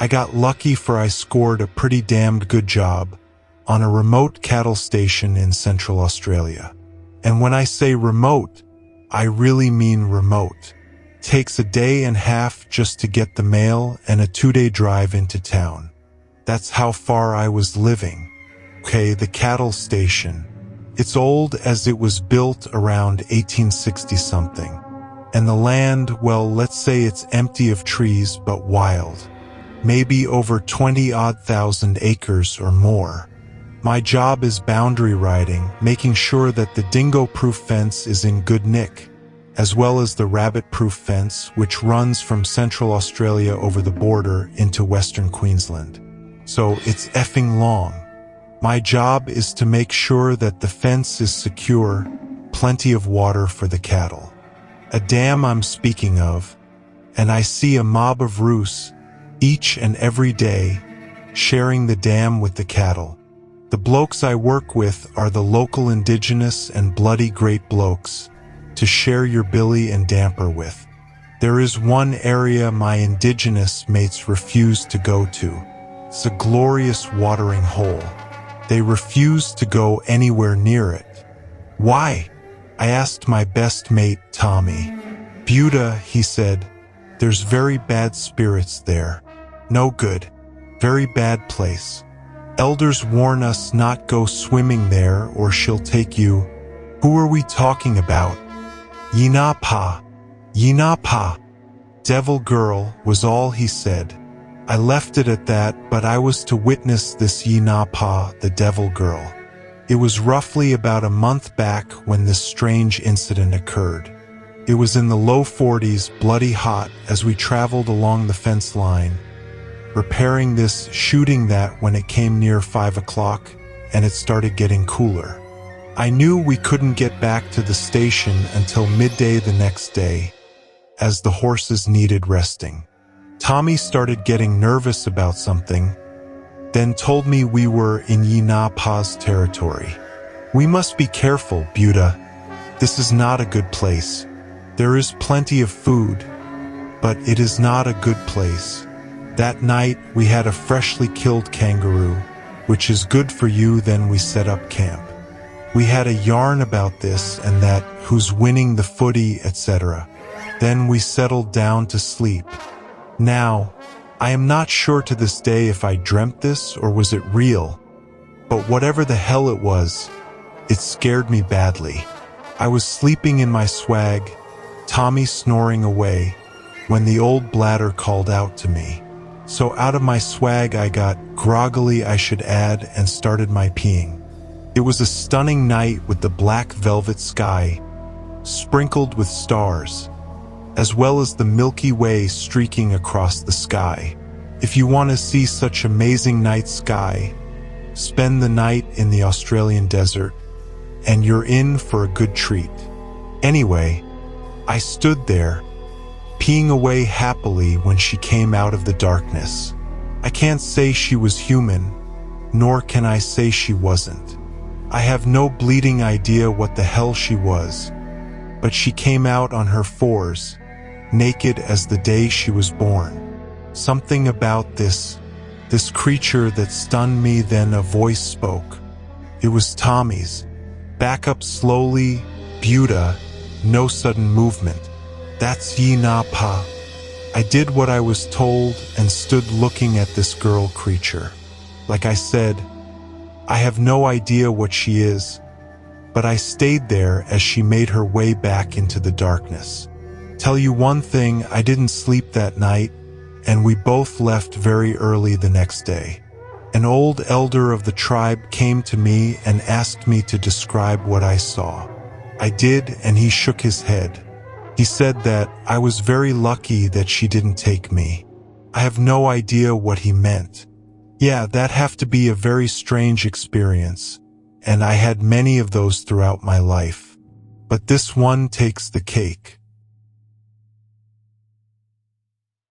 I got lucky for I scored a pretty damned good job on a remote cattle station in Central Australia. And when I say remote, I really mean remote. Takes a day and a half just to get the mail and a 2-day drive into town. That's how far I was living. Okay, the cattle station. It's old as it was built around 1860 something. And the land, well, let's say it's empty of trees but wild. Maybe over 20-odd thousand acres or more. My job is boundary riding, making sure that the dingo-proof fence is in good nick, as well as the rabbit-proof fence which runs from Central Australia over the border into Western Queensland. So it's effing long. My job is to make sure that the fence is secure, plenty of water for the cattle. A dam I'm speaking of, and I see a mob of roos each and every day sharing the dam with the cattle. The blokes I work with are the local indigenous and bloody great blokes to share your billy and damper with. There is one area my indigenous mates refuse to go to. It's a glorious watering hole. They refuse to go anywhere near it. Why? I asked my best mate, Tommy. Buddha, he said, there's very bad spirits there. No good. Very bad place. Elders warn us not go swimming there or she'll take you. Who are we talking about? Yinapa. Yinapa. Devil girl was all he said. I left it at that, but I was to witness this Yinapa, the devil girl. It was roughly about a month back when this strange incident occurred. It was in the low 40s, bloody hot, as we traveled along the fence line, repairing this, shooting that when it came near 5 o'clock, and it started getting cooler. I knew we couldn't get back to the station until midday the next day, as the horses needed resting. Tommy started getting nervous about something, then told me we were in Yinapa's territory. We must be careful, Buddha. This is not a good place. There is plenty of food, but it is not a good place. That night, we had a freshly killed kangaroo, which is good for you, then we set up camp. We had a yarn about this and that, who's winning the footy, etc. Then we settled down to sleep. Now, I am not sure to this day if I dreamt this or was it real, but whatever the hell it was, it scared me badly. I was sleeping in my swag, Tommy snoring away, when the old bladder called out to me. So out of my swag I got groggily, I should add, and started my peeing. It was a stunning night with the black velvet sky, sprinkled with stars, as well as the Milky Way streaking across the sky. If you want to see such amazing night sky, spend the night in the Australian desert, and you're in for a good treat. Anyway, I stood there, peeing away happily when she came out of the darkness. I can't say she was human, nor can I say she wasn't. I have no bleeding idea what the hell she was, but she came out on her fours, naked as the day she was born. Something about this creature that stunned me, then a voice spoke. It was Tommy's. Back up slowly, Buddha, no sudden movement. That's Yinapa. I did what I was told and stood looking at this girl creature. Like I said, I have no idea what she is, but I stayed there as she made her way back into the darkness. Tell you one thing, I didn't sleep that night, and we both left very early the next day. An old elder of the tribe came to me and asked me to describe what I saw. I did, and he shook his head. He said that I was very lucky that she didn't take me. I have no idea what he meant. Yeah, that'd have to be a very strange experience, and I had many of those throughout my life. But this one takes the cake.